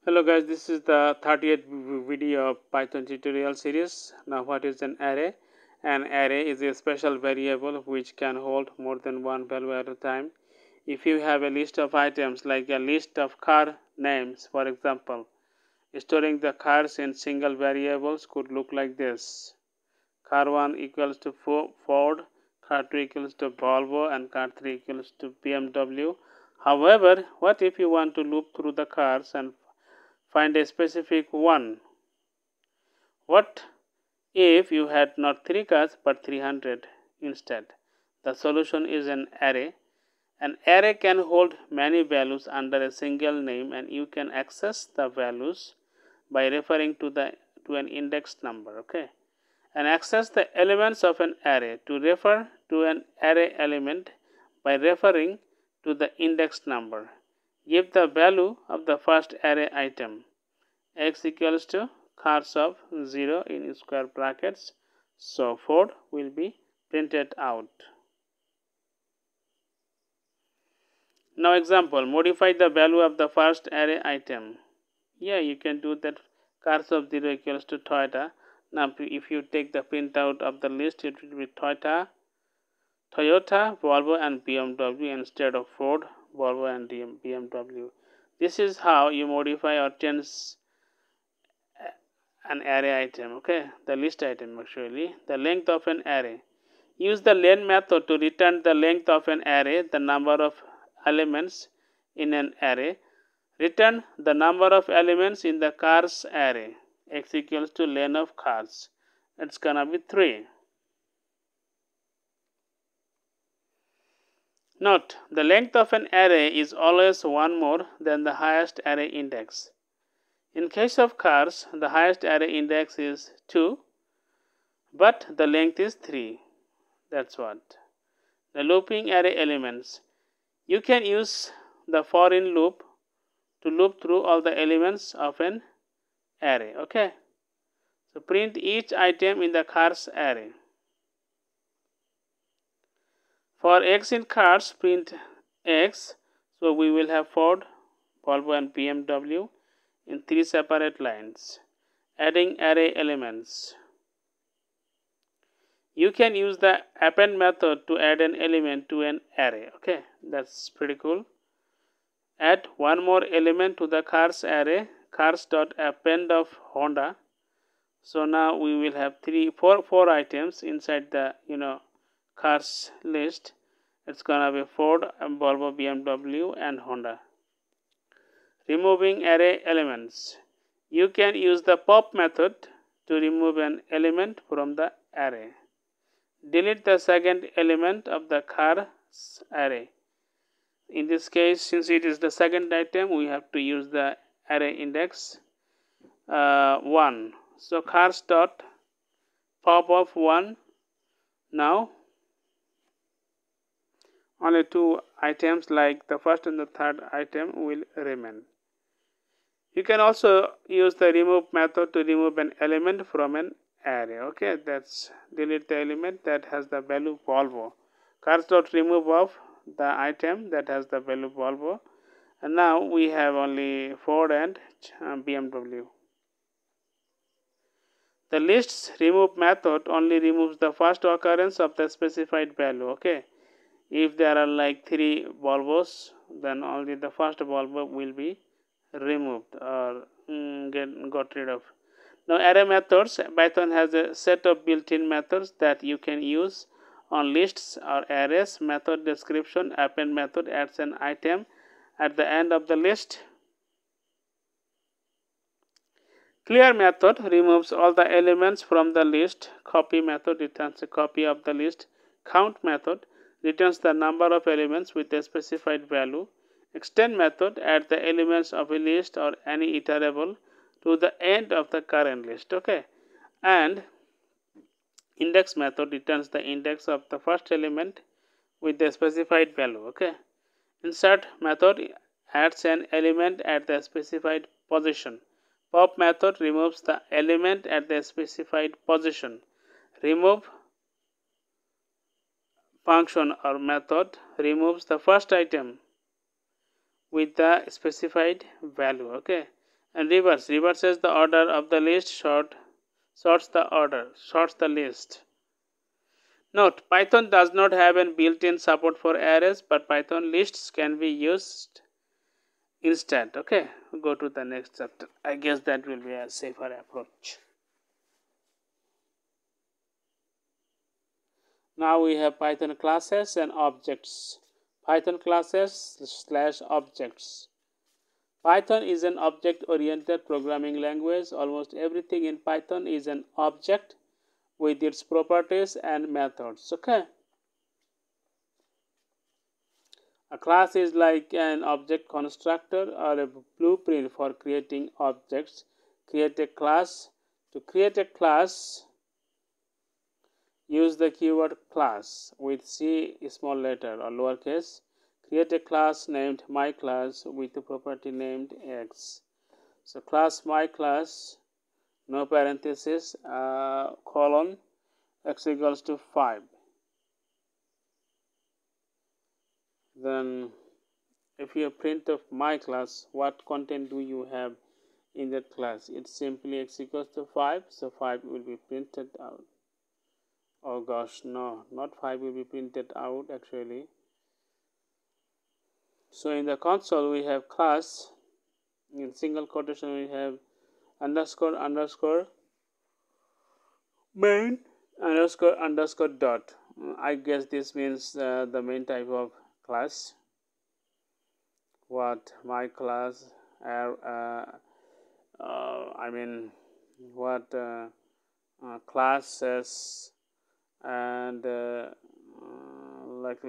Hello guys, this is the 30th video of Python tutorial series. Now what is an array? An array is a special variable which can hold more than one value at a time. If you have a list of items like a list of car names, for example, storing the cars in single variables could look like this. Car 1 equals to Ford, car 2 equals to Volvo, and car 3 equals to BMW. However, what if you want to loop through the cars and find a specific one? What if you had not 3 cars but 300 instead? The solution is an array. An array can hold many values under a single name, and you can access the values by referring to an index number. Okay, and access the elements of an array. To refer to an array element by referring to the index number, give the value of the first array item. X equals to cars of 0 in square brackets, so Ford will be printed out. Now example, modify the value of the first array item. Yeah, you can do that. Cars of 0 equals to Toyota. Now if you take the printout of the list, it will be Toyota, Volvo and BMW instead of Ford, Volvo and BMW. This is how you modify or change an array item. Okay, the list item actually. The length of an array. Use the len method to return the length of an array, the number of elements in an array. Return the number of elements in the cars array. X equals to len of cars. It's gonna be 3. Note, the length of an array is always one more than the highest array index. In case of cars, the highest array index is 2, but the length is 3. That's what. The looping array elements. You can use the for in loop to loop through all the elements of an array. Okay. So print each item in the cars array. For X in cars, print X. So we will have Ford, Volvo and BMW in 3 separate lines. Adding array elements. You can use the append method to add an element to an array. Okay, that's pretty cool. Add one more element to the cars array, cars.append of Honda. So now we will have four items inside the cars list. It's gonna be Ford, Volvo, BMW and Honda. Removing array elements. You can use the pop method to remove an element from the array. Delete the second element of the cars array. In this case, since it is the second item, we have to use the array index 1. So cars dot pop of 1. Now only 2 items like the first and the third item will remain. You can also use the remove method to remove an element from an array. Okay, that's delete the element that has the value Volvo. Cars dot remove of the item that has the value Volvo, and now we have only Ford and BMW. The lists remove method only removes the first occurrence of the specified value. Okay, if there are like 3 Volvos, then only the first Volvo will be removed or got rid of. Now array methods. Python has a set of built-in methods that you can use on lists or arrays. Method description. Append method adds an item at the end of the list. Clear method removes all the elements from the list. Copy method returns a copy of the list. Count method returns the number of elements with a specified value. Extend method adds the elements of a list or any iterable to the end of the current list. Okay, and index method returns the index of the first element with the specified value. Okay, insert method adds an element at the specified position. Pop method removes the element at the specified position. Remove function or method removes the first item with the specified value. Okay, And reverses the order of the list, sorts the list. Note, Python does not have a built-in support for arrays, but Python lists can be used instead. Okay, go to the next chapter. I guess that will be a safer approach. Now we have Python classes and objects. Python classes / objects. Python is an object-oriented programming language. Almost everything in Python is an object with its properties and methods. Okay. A class is like an object constructor or a blueprint for creating objects. Create a class. To create a class, use the keyword class with C small letter or lowercase. Create a class named myClass with a property named X. So class myClass, no parenthesis, colon, X equals to 5. Then if you print of myClass, what content do you have in that class? It's simply X equals to 5, so 5 will be printed out. Oh gosh, no, not 5 will be printed out actually. So in the console we have class, in single quotation we have underscore main underscore dot. I guess this means the main type of class. What my class I mean what classes and like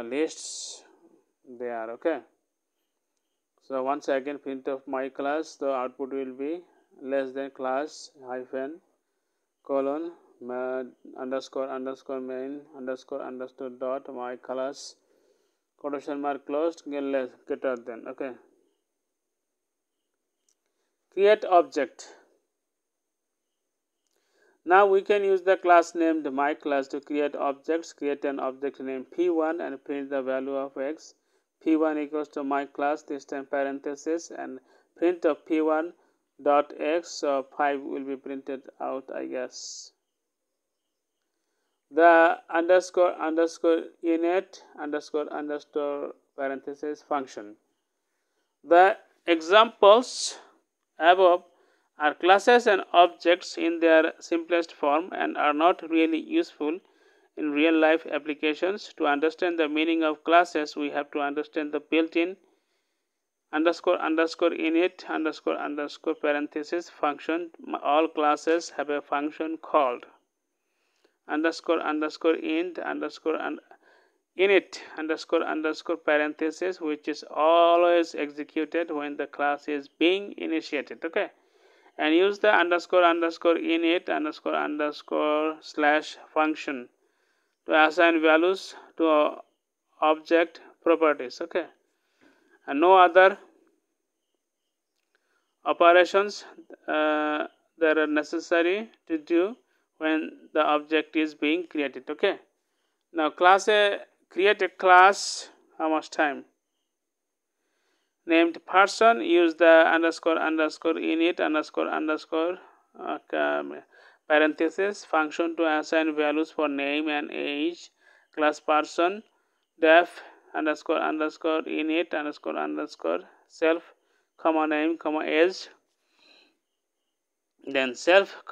lists they are. Okay, so once again print of my class, the output will be less than class hyphen colon underscore main underscore dot my class quotation mark closed less greater than. Okay, create object. Now we can use the class named myClass to create objects. Create an object named P1 and print the value of X. P1 equals to myClass, this time parenthesis, and print of P1 dot X, so 5 will be printed out, I guess. The underscore init underscore parenthesis function. The examples above are classes and objects in their simplest form and are not really useful in real life applications. To understand the meaning of classes, we have to understand the built-in underscore init underscore parenthesis function. All classes have a function called underscore int underscore init underscore parenthesis, which is always executed when the class is being initiated. Okay, and use the underscore init underscore slash function to assign values to object properties. Okay, and no other operations that are necessary to do when the object is being created. Okay, now create a class. How much time? Named person. Use the underscore init underscore parenthesis function to assign values for name and age. Class person def underscore init underscore self comma name comma age. Then self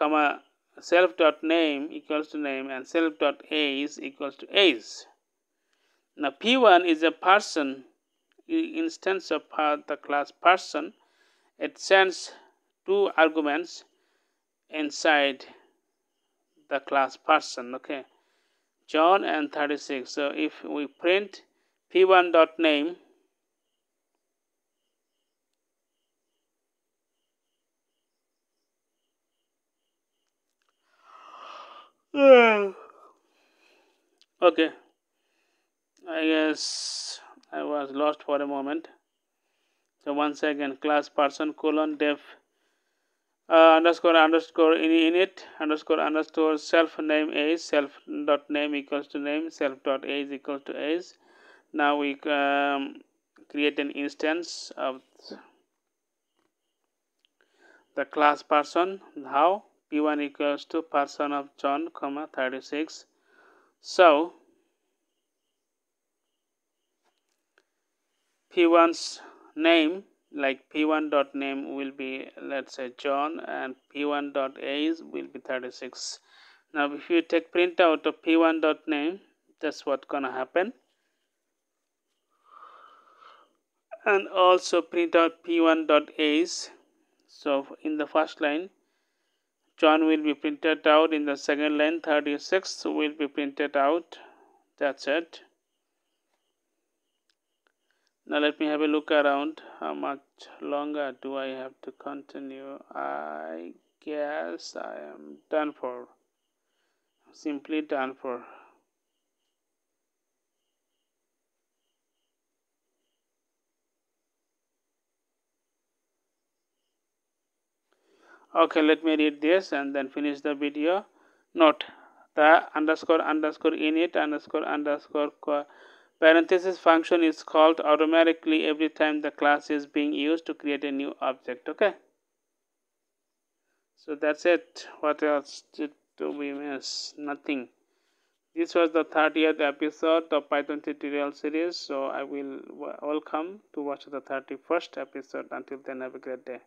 dot name equals to name and self dot age equals to age. Now P1 is a person instance of the class person. It sends 2 arguments inside the class person. Okay, John and 36. So if we print p1 dot name, okay, I guess I was lost for a moment. So once again, class person colon def underscore init underscore self name age, self dot name equals to name, self dot age equals to age. Now we create an instance of the class person. How? P1 equals to person of John, comma 36. So P1's name, like P1 dot name will be, let's say, John, and P1 dot age will be 36. Now if you take print out of P1 dot name, that's what's gonna happen. And also print out P1 dot age. So in the first line, John will be printed out. In the second line, 36 will be printed out. That's it. Now let me have a look around. How much longer do I have to continue? I guess I am done for. Simply done for. Okay, let me read this and then finish the video. Note, the underscore underscore init underscore underscore parenthesis function is called automatically every time the class is being used to create a new object. Okay, so that's it. What else did we miss? Nothing. This was the 30th episode of Python tutorial series, so I will welcome to watch the 31st episode. Until then, have a great day.